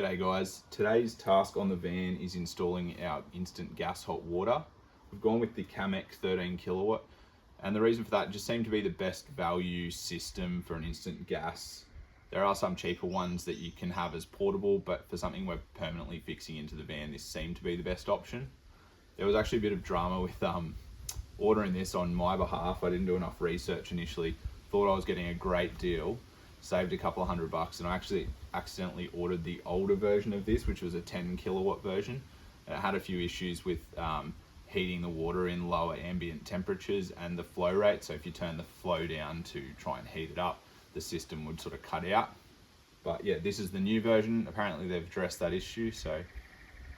G'day guys, today's task on the van is installing our instant gas hot water. We've gone with the Camec 13 kilowatt, and the reason for that just seemed to be the best value system for an instant gas. There are some cheaper ones that you can have as portable, but for something we're permanently fixing into the van, this seemed to be the best option. There was actually a bit of drama with ordering this on my behalf. I didn't do enough research initially, thought I was getting a great deal, saved a couple of $100, and I actually accidentally ordered the older version of this, which was a 10 kilowatt version, and it had a few issues with heating the water in lower ambient temperatures and the flow rate. So if you turn the flow down to try and heat it up, the system would sort of cut out. But yeah, this is the new version. Apparently they've addressed that issue, so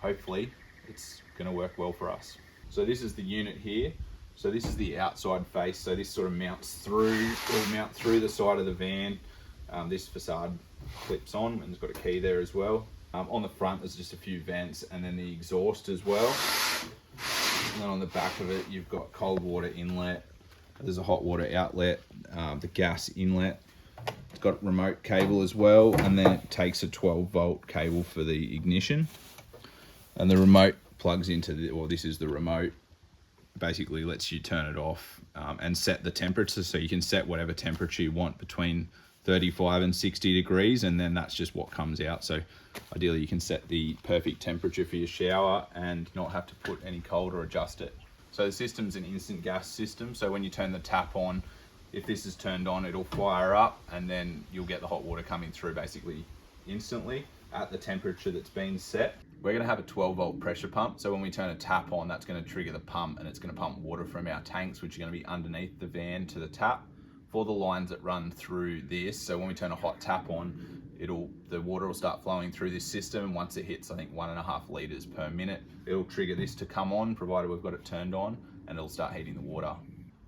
hopefully it's going to work well for us. So this is the unit here. So this is the outside face. So this sort of mounts through, will mount through the side of the van. This facade clips on and it's got a key there as well. On the front there's just a few vents and then the exhaust as well. And then on the back of it you've got cold water inlet, there's a hot water outlet, the gas inlet. It's got remote cable as well, and then it takes a 12-volt cable for the ignition. And the remote plugs into this is the remote. Basically lets you turn it off and set the temperature, so you can set whatever temperature you want between 35 and 60 degrees, and then that's just what comes out. So ideally you can set the perfect temperature for your shower and not have to put any cold or adjust it. So the system's an instant gas system, so when you turn the tap on, if this is turned on, it'll fire up and then you'll get the hot water coming through basically instantly at the temperature that's been set. We're going to have a 12-volt pressure pump, so when we turn a tap on, that's going to trigger the pump and it's going to pump water from our tanks, which are going to be underneath the van, to the tap for the lines that run through this. So when we turn a hot tap on, the water will start flowing through this system, and once it hits, I think 1.5 liters per minute, it'll trigger this to come on, provided we've got it turned on, and it'll start heating the water.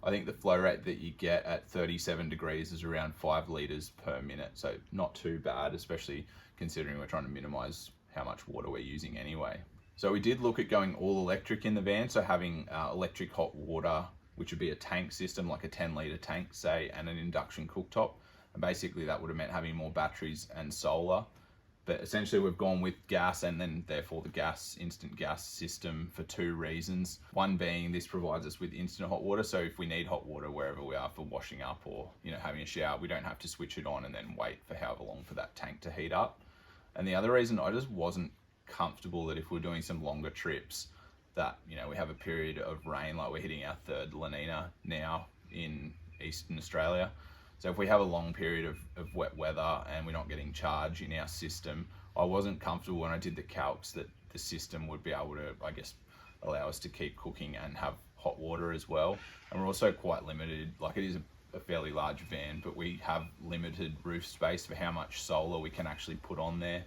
I think the flow rate that you get at 37 degrees is around 5 liters per minute, so not too bad, especially considering we're trying to minimize how much water we're using anyway. So we did look at going all electric in the van, so having electric hot water, which would be a tank system, like a 10-litre tank, say, and an induction cooktop. And basically that would have meant having more batteries and solar. But essentially we've gone with gas, and then therefore the instant gas system, for two reasons. One being this provides us with instant hot water, so if we need hot water wherever we are for washing up or having a shower, we don't have to switch it on and then wait for however long for that tank to heat up. And the other reason, I just wasn't comfortable that if we're doing some longer trips, that we have a period of rain, like we're hitting our third La Nina now in Eastern Australia. So if we have a long period of wet weather and we're not getting charge in our system, I wasn't comfortable when I did the calcs that the system would be able to, I guess, allow us to keep cooking and have hot water as well. And we're also quite limited, like it is a fairly large van, but we have limited roof space for how much solar we can actually put on there.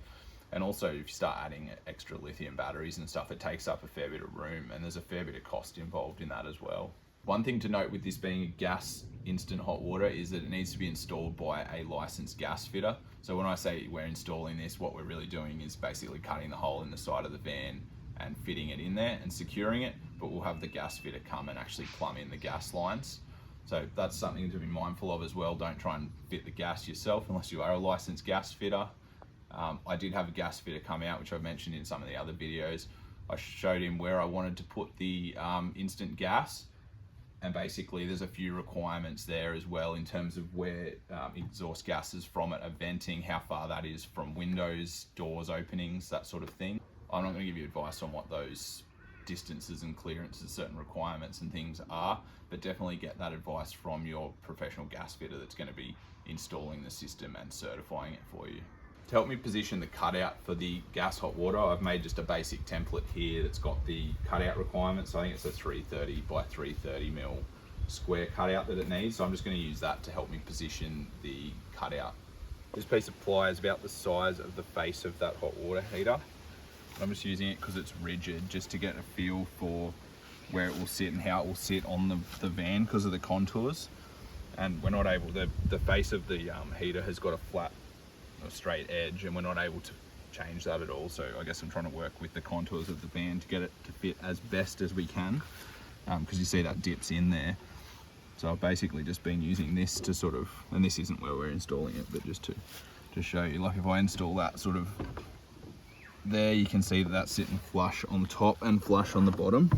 And also if you start adding extra lithium batteries and stuff, it takes up a fair bit of room, and there's a fair bit of cost involved in that as well. One thing to note with this being a gas instant hot water is that it needs to be installed by a licensed gas fitter. So when I say we're installing this, what we're really doing is basically cutting the hole in the side of the van and fitting it in there and securing it, but we'll have the gas fitter come and actually plumb in the gas lines. So that's something to be mindful of as well. Don't try and fit the gas yourself unless you are a licensed gas fitter. I did have a gas fitter come out, which I've mentioned in some of the other videos. I showed him where I wanted to put the instant gas, and basically there's a few requirements there as well in terms of where exhaust gases from it are venting, how far that is from windows, doors, openings, that sort of thing. I'm not going to give you advice on what those distances and clearances, certain requirements and things are, but definitely get that advice from your professional gas fitter that's going to be installing the system and certifying it for you. To help me position the cutout for the gas hot water, I've made just a basic template here that's got the cutout requirements. So I think it's a 330 by 330 mil square cutout that it needs. So I'm just going to use that to help me position the cutout. This piece of ply is about the size of the face of that hot water heater. I'm just using it because it's rigid, just to get a feel for where it will sit and how it will sit on the van because of the contours. And we're not able, the face of the heater has got a flat, a straight edge, and we're not able to change that at all. So I guess I'm trying to work with the contours of the van to get it to fit as best as we can, because you see that dips in there. So I've basically just been using this to sort of, and this isn't where we're installing it, but just to show you, like if I install that sort of there you can see that that's sitting flush on top and flush on the bottom.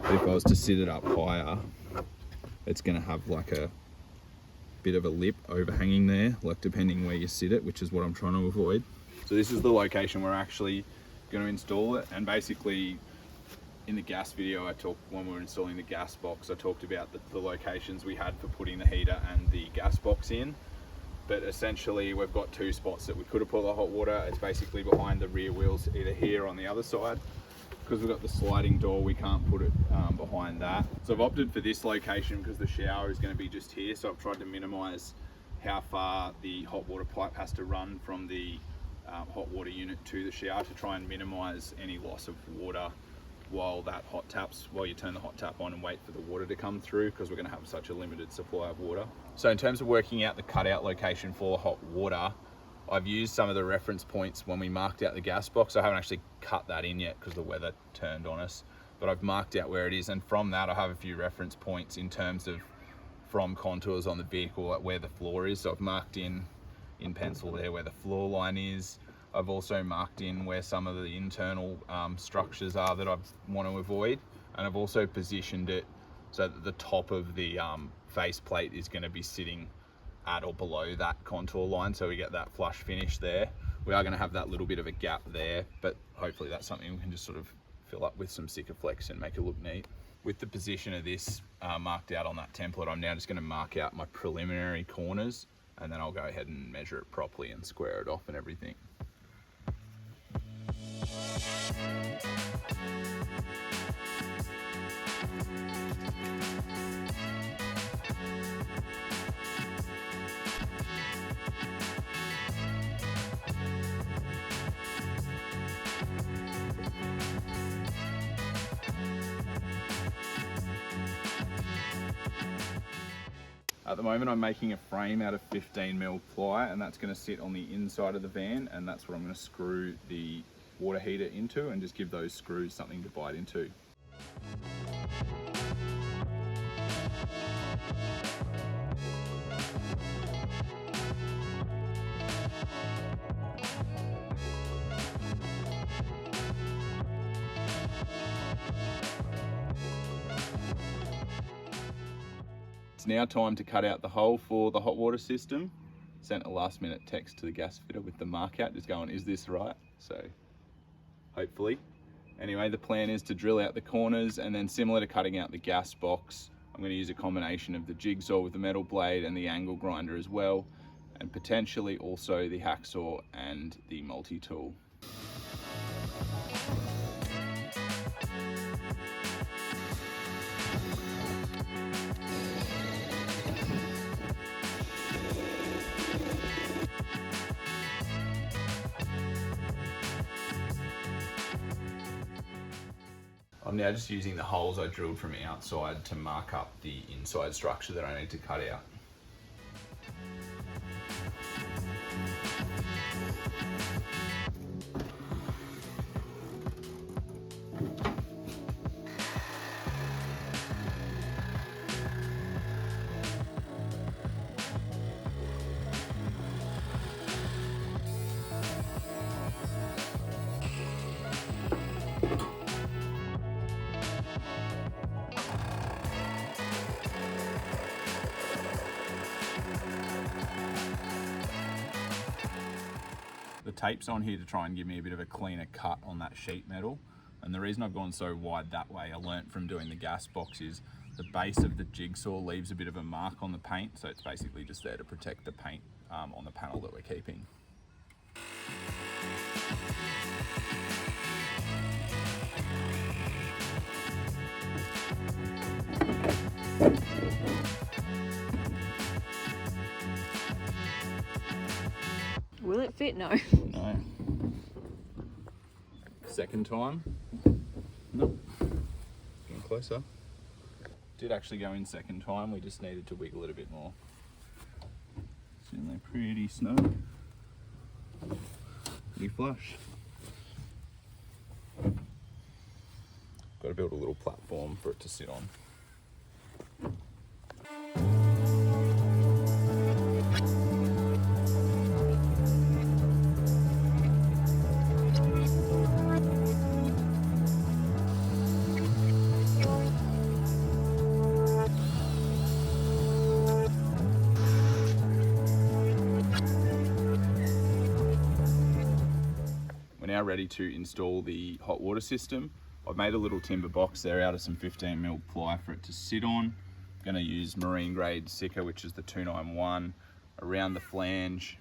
But if I was to sit it up higher, it's going to have like a bit of a lip overhanging there, like depending where you sit it, which is what I'm trying to avoid. So this is the location we're actually going to install it. And basically in the gas video when we were installing the gas box, I talked about the locations we had for putting the heater and the gas box in. But essentially we've got two spots that we could have put the hot water. It's basically behind the rear wheels, either here or on the other side. Because we've got the sliding door, we can't put it behind that. So I've opted for this location because the shower is going to be just here. So I've tried to minimize how far the hot water pipe has to run from the hot water unit to the shower to try and minimize any loss of water while you turn the hot tap on and wait for the water to come through, because we're going to have such a limited supply of water. So in terms of working out the cutout location for hot water, I've used some of the reference points when we marked out the gas box. I haven't actually cut that in yet because the weather turned on us, but I've marked out where it is, and from that I have a few reference points in terms of from contours on the vehicle at where the floor is. So I've marked in pencil there where the floor line is. I've also marked in where some of the internal structures are that I want to avoid, and I've also positioned it so that the top of the face plate is going to be sitting at or below that contour line, so we get that flush finish there. We are going to have that little bit of a gap there, but hopefully that's something we can just sort of fill up with some Sikaflex and make it look neat. With the position of this marked out on that template, I'm now just going to mark out my preliminary corners, and then I'll go ahead and measure it properly and square it off and everything. At the moment I'm making a frame out of 15mm ply, and that's going to sit on the inside of the van, and that's what I'm going to screw the water heater into and just give those screws something to bite into. It's now time to cut out the hole for the hot water system. Sent a last minute text to the gas fitter with the mark out, just going, is this right? So hopefully. Anyway, the plan is to drill out the corners, and then similar to cutting out the gas box, I'm going to use a combination of the jigsaw with the metal blade and the angle grinder as well, and potentially also the hacksaw and the multi-tool. I'm now just using the holes I drilled from outside to mark up the inside structure that I need to cut out. The tape's on here to try and give me a bit of a cleaner cut on that sheet metal, and the reason I've gone so wide that way, I learnt from doing the gas box, is the base of the jigsaw leaves a bit of a mark on the paint, so it's basically just there to protect the paint on the panel that we're keeping. Will it fit? No. No. Second time. Nope. Getting closer. Did actually go in second time, we just needed to wiggle it a bit more. Sitting there pretty snug. Pretty flush. Got to build a little platform for it to sit on. now ready to install the hot water system. I've made a little timber box there out of some 15mm ply for it to sit on. I'm going to use marine grade Sika, which is the 291, around the flange,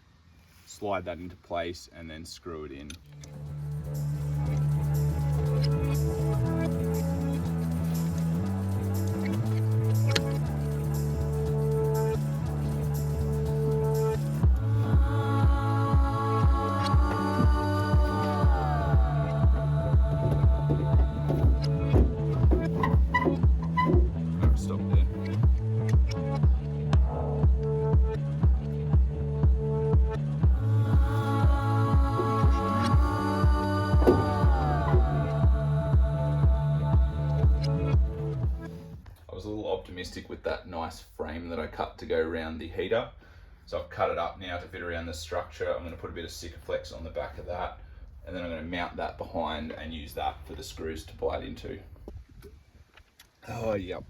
slide that into place and then screw it in. Stop there. I was a little optimistic with that nice frame that I cut to go around the heater. So I've cut it up now to fit around the structure. I'm going to put a bit of Sikaflex on the back of that, and then I'm going to mount that behind and use that for the screws to bite into. Oh, yep.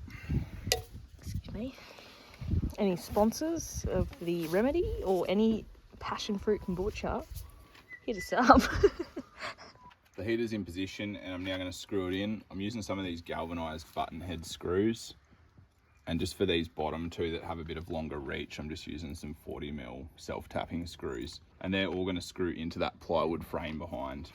Excuse me. Any sponsors of the remedy or any passion fruit kombucha, hit us up. The heater's in position and I'm now going to screw it in. I'm using some of these galvanized button head screws, and just for these bottom two that have a bit of longer reach, I'm just using some 40mm self-tapping screws, and they're all going to screw into that plywood frame behind.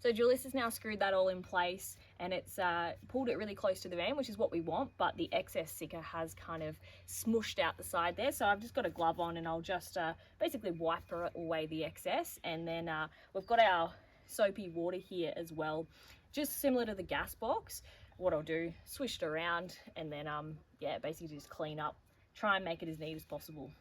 So Julius has now screwed that all in place, and it's pulled it really close to the van, which is what we want, but the excess Sika has kind of smushed out the side there. So I've just got a glove on and I'll just basically wipe away the excess. And then we've got our soapy water here as well, just similar to the gas box. What I'll do, swish it around and then yeah, basically just clean up, try and make it as neat as possible.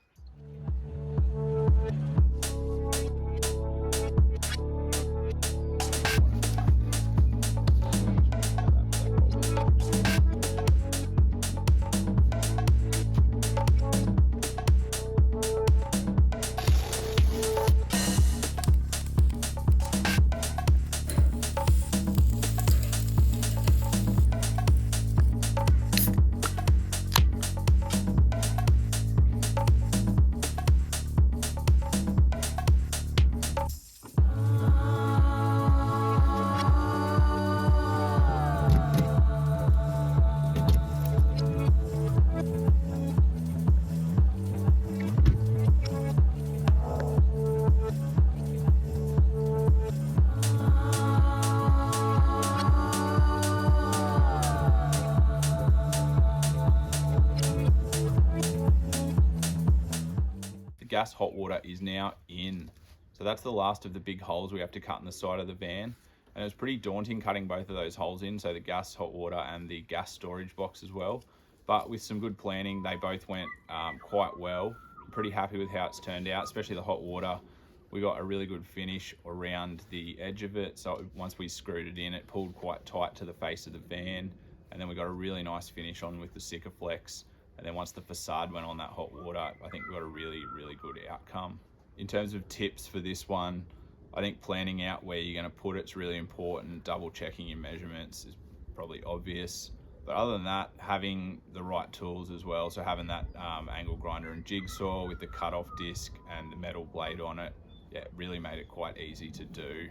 Gas hot water is now in. So that's the last of the big holes we have to cut in the side of the van. And it was pretty daunting cutting both of those holes in, so the gas hot water and the gas storage box as well. But with some good planning, they both went quite well. I'm pretty happy with how it's turned out, especially the hot water. We got a really good finish around the edge of it. So once we screwed it in, it pulled quite tight to the face of the van. And then we got a really nice finish on with the Sikaflex. And then once the facade went on that hot water, I think we got a really, really good outcome. In terms of tips for this one, I think planning out where you're going to put it's really important. Double checking your measurements is probably obvious. But other than that, having the right tools as well. So having that angle grinder and jigsaw with the cutoff disc and the metal blade on it, yeah, it really made it quite easy to do.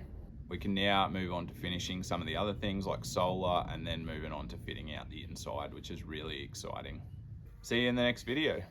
We can now move on to finishing some of the other things like solar, and then moving on to fitting out the inside, which is really exciting. See you in the next video.